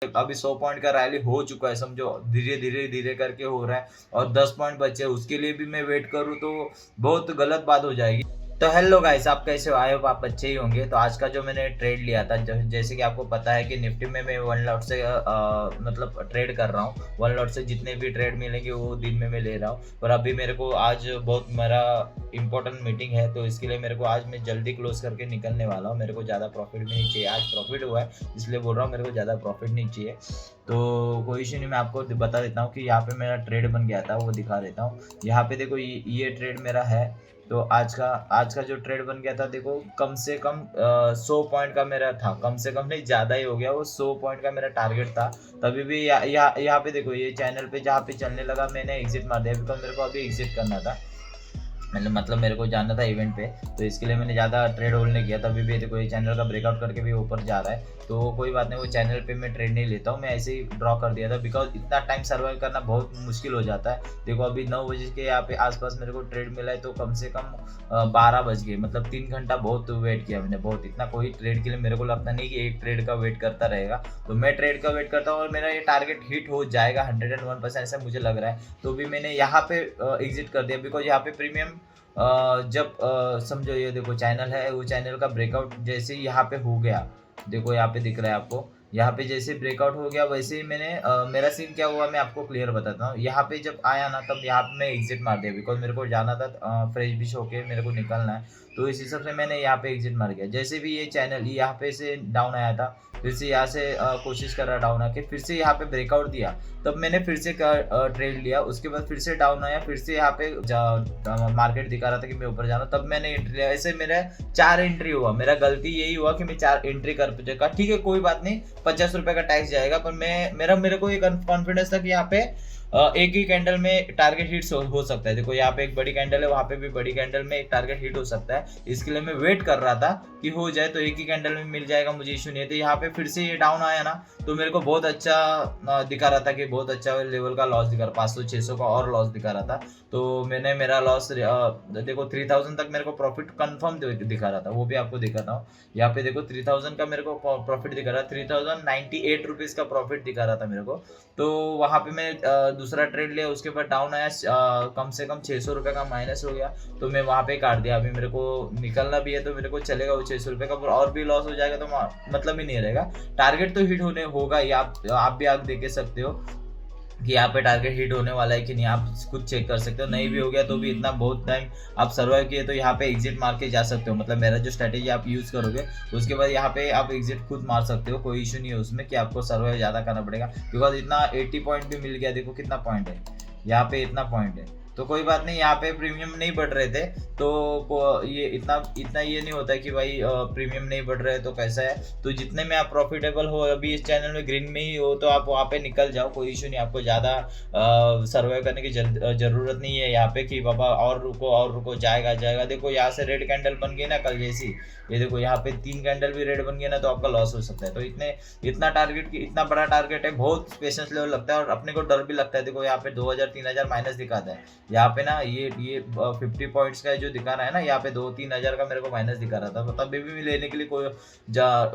अभी 100 पॉइंट का रैली हो चुका है, समझो धीरे धीरे धीरे करके हो रहा है और 10 पॉइंट बचे हैं, उसके लिए भी मैं वेट करूँ तो बहुत गलत बात हो जाएगी। तो हेलो गाइस, आप कैसे हो? आई होप आप अच्छे ही होंगे। तो आज का जो मैंने ट्रेड लिया था, जैसे कि आपको पता है कि निफ्टी में मैं वन लॉट से मतलब ट्रेड कर रहा हूँ। वन लॉट से जितने भी ट्रेड मिलेंगे वो दिन में मैं ले रहा हूँ। पर अभी मेरे को आज बहुत मेरा इंपॉर्टेंट मीटिंग है, तो इसके लिए मेरे को आज मैं जल्दी क्लोज करके निकलने वाला हूँ। मेरे को ज़्यादा प्रॉफिट भी नहीं चाहिए, आज प्रॉफिट हुआ है इसलिए बोल रहा हूँ, मेरे को ज़्यादा प्रॉफिट नहीं चाहिए। तो कोई इशू नहीं, मैं आपको बता देता हूँ कि यहाँ पे मेरा ट्रेड बन गया था, वो दिखा देता हूँ। यहाँ पे देखो ये ट्रेड मेरा है। तो आज का जो ट्रेड बन गया था, देखो कम से कम 100 पॉइंट का मेरा था, कम से कम नहीं ज़्यादा ही हो गया, वो 100 पॉइंट का मेरा टारगेट था। तभी भी यहाँ पे देखो, ये चैनल पे जहाँ पे चलने लगा मैंने एग्जिट मार दिया, बिकॉज मेरे को अभी एग्जिट करना था। मतलब मेरे को जाना था इवेंट पे, तो इसके लिए मैंने ज़्यादा ट्रेड होल्ड नहीं किया। तभी भी देखो ये चैनल का ब्रेकआउट करके भी ऊपर जा रहा है, तो कोई बात नहीं, वो चैनल पे मैं ट्रेड नहीं लेता हूँ, मैं ऐसे ही ड्रॉ कर दिया था। बिकॉज इतना टाइम सर्वाइव करना बहुत मुश्किल हो जाता है। देखो अभी 9 बजे के यहाँ पे आसपास मेरे को ट्रेड मिला है, तो कम से कम 12 बज गए, मतलब 3 घंटा बहुत वेट किया मैंने, बहुत। इतना कोई ट्रेड के लिए मेरे को लगता नहीं कि एक ट्रेड का वेट करता रहेगा। तो मैं ट्रेड का वेट करता हूँ और मेरा ये टारगेट हिट हो जाएगा 101%, ऐसा मुझे लग रहा है। तो भी मैंने यहाँ पे एग्जिट कर दिया, बिकॉज यहाँ पे प्रीमियम जब समझो ये देखो चैनल है, वो चैनल का ब्रेकआउट जैसे ही यहाँ पे हो गया, देखो यहाँ पे दिख रहा है आपको, यहाँ पे जैसे ब्रेकआउट हो गया वैसे ही मैंने मेरा सीन क्या हुआ मैं आपको क्लियर बताता हूँ। यहाँ पे जब आया ना, तब यहाँ पे मैं एग्जिट मार दिया, बिकॉज मेरे को जाना था फ्रेश बिश होके मेरे को निकलना है। तो इस हिसाब से मैंने यहाँ पे एग्जिट मार दिया। जैसे भी ये चैनल यहाँ पे से डाउन आया था, फिर से यहाँ से कोशिश कर रहा डाउन आके, फिर से यहाँ पे ब्रेकआउट दिया, तब मैंने फिर से ट्रेड लिया। उसके बाद फिर से डाउन आया, फिर से यहाँ पे मार्केट दिखा रहा था कि मैं ऊपर जाना, तब मैंने एंट्री लिया। ऐसे मेरा 4 एंट्री हुआ। मेरा गलती यही हुआ कि मैं 4 एंट्री कर चुका। ठीक है कोई बात नहीं, 50 रुपए का टैक्स जाएगा, पर मेरे को ये कॉन्फिडेंस था कि यहाँ पे एक ही कैंडल में टारगेट हिट हो सकता है। देखो यहाँ पे एक बड़ी कैंडल है, वहां पे भी बड़ी कैंडल में एक टारगेट हिट हो सकता है। इसके लिए मैं वेट कर रहा था कि हो जाए तो एक ही कैंडल में मिल जाएगा, मुझे इशू नहीं है। तो यहाँ पे फिर से ये डाउन आया ना, तो मेरे को बहुत अच्छा दिखा रहा था कि बहुत अच्छा लेवल का लॉस दिखा रहा, 500-600 का और लॉस दिखा रहा था। तो मैंने मेरा लॉस देखो 3000 तक मेरे को प्रॉफिट कंफर्म दिखा रहा था, वो भी आपको दिखाता हूँ। यहाँ पे देखो 3000 का मेरे को प्रॉफिट दिखा रहा था, 3098 रुपीज का प्रॉफिट दिखा रहा था मेरे को। तो वहां पे मैं दूसरा ट्रेड लिया, उसके बाद डाउन आया, कम से कम 600 रुपये का माइनस हो गया, तो मैं वहां पे काट दिया। अभी मेरे को निकलना भी है, तो मेरे को चलेगा वो 600 रुपये का, और भी लॉस हो जाएगा तो मतलब ही नहीं रहेगा। टारगेट तो हिट होने होगा ही, आप भी आग देख सकते हो कि यहाँ पे टारगेट हिट होने वाला है कि नहीं, आप खुद चेक कर सकते हो। नहीं भी हो गया तो भी इतना बहुत टाइम आप सर्वाइव किए, तो यहाँ पे एग्जिट मार के जा सकते हो। मतलब मेरा जो स्ट्रेटेजी आप यूज करोगे, उसके बाद यहाँ पे आप एग्जिट खुद मार सकते हो, कोई इशू नहीं है उसमें कि आपको सर्वाइव ज्यादा करना पड़ेगा। बिकॉज इतना 80 पॉइंट भी मिल गया, देखो कितना पॉइंट है यहाँ पे, इतना पॉइंट है। तो कोई बात नहीं, यहाँ पे प्रीमियम नहीं बढ़ रहे थे, तो ये इतना इतना ये नहीं होता है कि भाई प्रीमियम नहीं बढ़ रहे तो कैसा है। तो जितने में आप प्रॉफिटेबल हो, अभी इस चैनल में ग्रीन में ही हो, तो आप वहाँ पे निकल जाओ, कोई इशू नहीं। आपको ज़्यादा सर्वाइव करने की जरूरत नहीं है यहाँ पे कि बाबा और रुको जाएगा जाएगा। देखो यहाँ से रेड कैंडल बन गई ना कल जैसी, ये देखो यहाँ पे 3 कैंडल भी रेड बन गया ना, तो आपका लॉस हो सकता है। तो इतना टारगेट की, इतना बड़ा टारगेट है, बहुत पेशेंस लेवल लगता है और अपने को डर भी लगता है। देखो यहाँ पे 2000-3000 माइनस दिखाता है, यहाँ पे ना ये 50 पॉइंट्स का जो दिखा रहा है ना, यहाँ पे 2-3 हजार का मेरे को माइनस दिखा रहा था। तो तब भी लेने के लिए कोई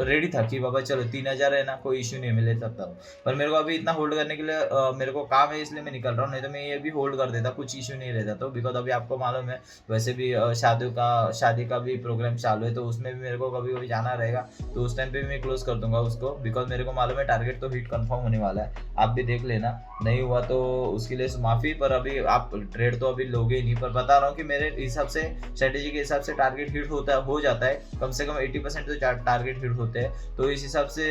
रेडी था कि बाबा चलो 3000 है ना, कोई इश्यू नहीं, मैं ले सकता हूँ। पर मेरे को अभी इतना होल्ड करने के लिए मेरे को काम है, इसलिए मैं निकल रहा हूँ, नहीं तो मैं ये भी होल्ड कर देता, कुछ इशू नहीं रहता। तो बिकॉज अभी आपको मालूम है, वैसे भी शादी का भी प्रोग्राम चालू है, तो उसमें भी मेरे को कभी कभी जाना रहेगा, तो उस टाइम पे भी मैं क्लोज कर दूंगा उसको। बिकॉज मेरे को मालूम है टारगेट तो हिट कंफर्म होने वाला है, आप भी देख लेना। नहीं हुआ तो उसके लिए माफी, पर अभी आप ट्रेड तो अभी लोगे ही नहीं। पर बता रहा हूँ कि मेरे हिसाब से, स्ट्रेटेजी के हिसाब से टारगेट हिट हो जाता है, कम से कम 80% तो टारगेट हिट होते हैं। तो इस हिसाब से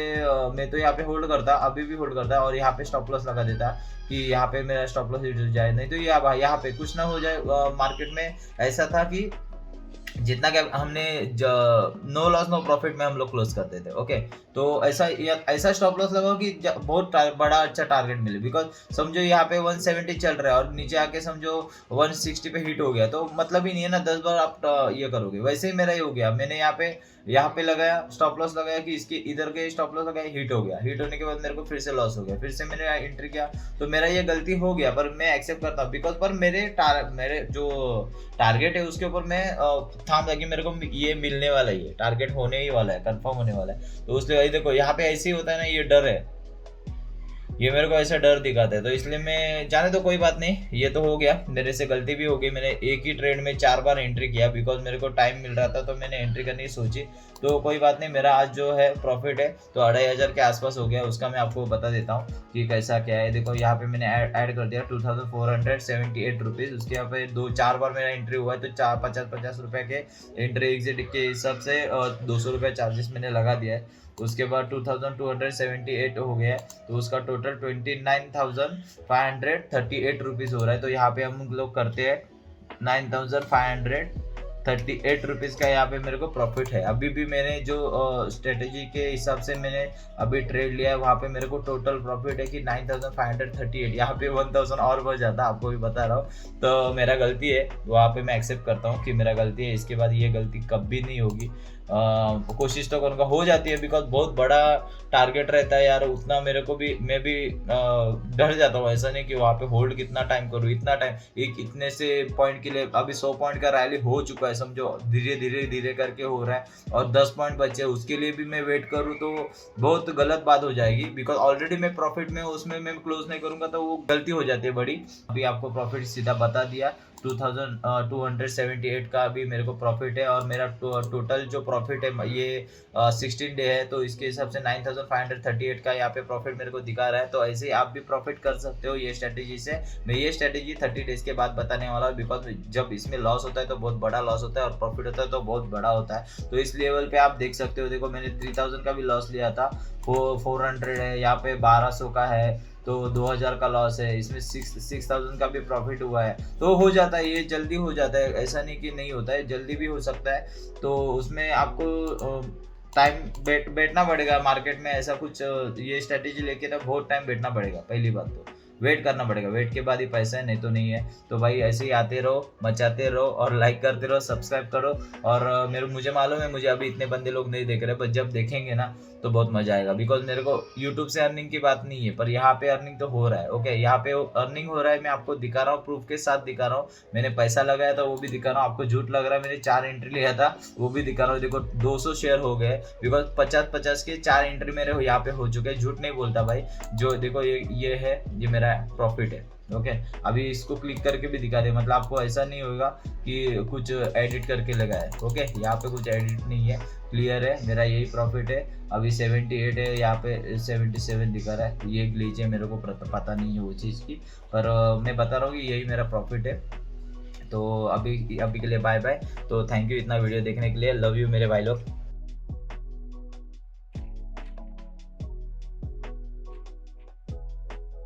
मैं तो यहाँ पे होल्ड करता, अभी भी होल्ड करता, और यहाँ पे स्टॉप लॉस लगा देता कि यहाँ पे मेरा स्टॉप लॉस हिट हो जाए, नहीं तो यहाँ पे कुछ ना हो जाए। मार्केट में ऐसा था कि जितना क्या हमने नो लॉस नो प्रॉफिट में हम लोग क्लोज करते थे। ओके, तो ऐसा स्टॉप लॉस लगाओ कि बहुत बड़ा अच्छा टारगेट मिले। बिकॉज समझो यहाँ पे 170 चल रहा है और नीचे आके समझो 160 पे हिट हो गया, तो मतलब ही नहीं है ना, 10 बार आप ये करोगे। वैसे ही मेरा ये हो गया, मैंने यहाँ पे लगाया स्टॉप लॉस, लगाया कि इसके इधर के स्टॉप लॉस लगाया, हिट हो गया, हिट होने के बाद मेरे को फिर से लॉस हो गया, फिर से मैंने एंट्री किया। तो मेरा ये गलती हो गया, पर मैं एक्सेप्ट करता हूँ। बिकॉज पर मेरे जो टारगेट है उसके ऊपर मैं थाम था कि मेरे को ये मिलने वाला ही है, टारगेट होने ही वाला है, कंफर्म होने वाला है। तो उसलिए देखो यहाँ पे ऐसे ही होता है ना, ये डर है, ये मेरे को ऐसा डर दिखाता है। तो इसलिए मैं जाने तो कोई बात नहीं, ये तो हो गया, मेरे से गलती भी हो गई। मैंने एक ही ट्रेड में 4 बार एंट्री किया बिकॉज मेरे को टाइम मिल रहा था तो मैंने एंट्री करनी सोची। तो कोई बात नहीं, मेरा आज जो है प्रॉफिट है तो 2500 के आसपास हो गया। उसका मैं आपको बता देता हूँ कि कैसा क्या है। देखो यहाँ पे मैंने ऐड कर दिया 2478 रुपीज़। उसके यहाँ पे 4 बार मेरा एंट्री हुआ है तो 50 रुपये के एंट्री एग्जिट के हिसाब से 200 रुपये चार्जेस मैंने लगा दिया है। उसके बाद 2278 हो गया है तो उसका टोटल 29,538 रुपीज़ हो रहा है। तो यहाँ पे हम लोग करते हैं 9,538 रुपीज़ का यहाँ पे मेरे को प्रॉफिट है। अभी भी मैंने जो स्ट्रेटेजी के हिसाब से मैंने अभी ट्रेड लिया है वहाँ पे मेरे को टोटल प्रॉफिट है कि 9,538। यहाँ पे 1000 और बढ़ जाता, आपको भी बता रहा हूँ। तो मेरा गलती है, वहाँ पे मैं एक्सेप्ट करता हूँ कि मेरा गलती है। इसके बाद ये गलती कभी नहीं होगी। कोशिश तो करूँगा, हो जाती है बिकॉज बहुत बड़ा टारगेट रहता है यार। उतना मेरे को भी, मैं भी डर जाता हूँ। ऐसा नहीं कि वहाँ पे होल्ड कितना टाइम करूँ, इतना टाइम एक इतने से पॉइंट के लिए। अभी 100 पॉइंट का रैली हो चुका है समझो, धीरे धीरे धीरे करके हो रहा है और 10 पॉइंट बचे, उसके लिए भी मैं वेट करूँ तो बहुत गलत बात हो जाएगी। बिकॉज ऑलरेडी मैं प्रॉफिट में हूँ, उसमें मैं क्लोज नहीं करूँगा तो वो गलती हो जाती है बड़ी। अभी आपको प्रॉफिट सीधा बता दिया, 2278 का अभी मेरे को प्रॉफिट है। और मेरा टोटल जो प्रॉफिट है ये 16 डे है तो इसके हिसाब से 9,538 का यहाँ पे प्रॉफिट मेरे को दिखा रहा है। तो ऐसे ही आप भी प्रॉफिट कर सकते हो ये स्ट्रेटेजी से। मैं ये स्ट्रेटेजी 30 डेज के बाद बताने वाला हूँ बिकॉज जब इसमें लॉस होता है तो बहुत बड़ा लॉस होता है और प्रॉफिट होता है तो बहुत बड़ा होता है। तो इस लेवल पे आप देख सकते हो। देखो मैंने 3000 का भी लॉस लिया था, 400 है, यहाँ पे 1200 का है तो 2000 का लॉस है, इसमें 6000 का भी प्रॉफिट हुआ है। तो हो जाता है, ये जल्दी हो जाता है, ऐसा नहीं कि नहीं होता है, जल्दी भी हो सकता है। तो उसमें आपको टाइम बैठना पड़ेगा मार्केट में। ऐसा कुछ ये स्ट्रेटेजी लेके तो बहुत टाइम बैठना पड़ेगा। पहली बात तो वेट करना पड़ेगा, वेट के बाद ही पैसा है, नहीं तो नहीं है। तो भाई ऐसे ही आते रहो, मचाते रहो और लाइक करते रहो, सब्सक्राइब करो। और मुझे मालूम है मुझे अभी इतने बंदे लोग नहीं देख रहे, पर जब देखेंगे ना तो बहुत मजा आएगा। बिकॉज मेरे को यूट्यूब से अर्निंग की बात नहीं है, पर यहाँ पे अर्निंग तो हो रहा है। ओके, यहाँ पे अर्निंग हो रहा है, मैं आपको दिखा रहा हूँ, प्रूफ के साथ दिखा रहा हूँ। मैंने पैसा लगाया था वो भी दिखा रहा हूँ आपको। झूठ लग रहा है, मैंने 4 एंट्री लिया था वो भी दिखा रहा हूँ। देखो 200 शेयर हो गए बिकॉज 50-50 के 4 एंट्री मेरे यहाँ पे हो चुके हैं। झूठ नहीं बोलता भाई। जो देखो ये है, ये मेरा प्रॉफिट है। ओके, अभी इसको क्लिक करके भी दिखा दे, मतलब आपको ऐसा नहीं होगा कि कुछ एडिट करके लगा है। ओके, यहाँ पे कुछ एडिट नहीं है, क्लियर है, मेरा यही प्रॉफिट है। अभी 78 है, यहाँ पे 77 दिखा रहा है। ये ग्लिच है, मेरे को पता नहीं है वो चीज़ की, पर मैं बता रहा हूँ कि यही मेरा प्रॉफिट है। तो अभी के लिए बाय बाय। तो थैंक यू इतना वीडियो देखने के लिए, लव यू मेरे भाई लोग।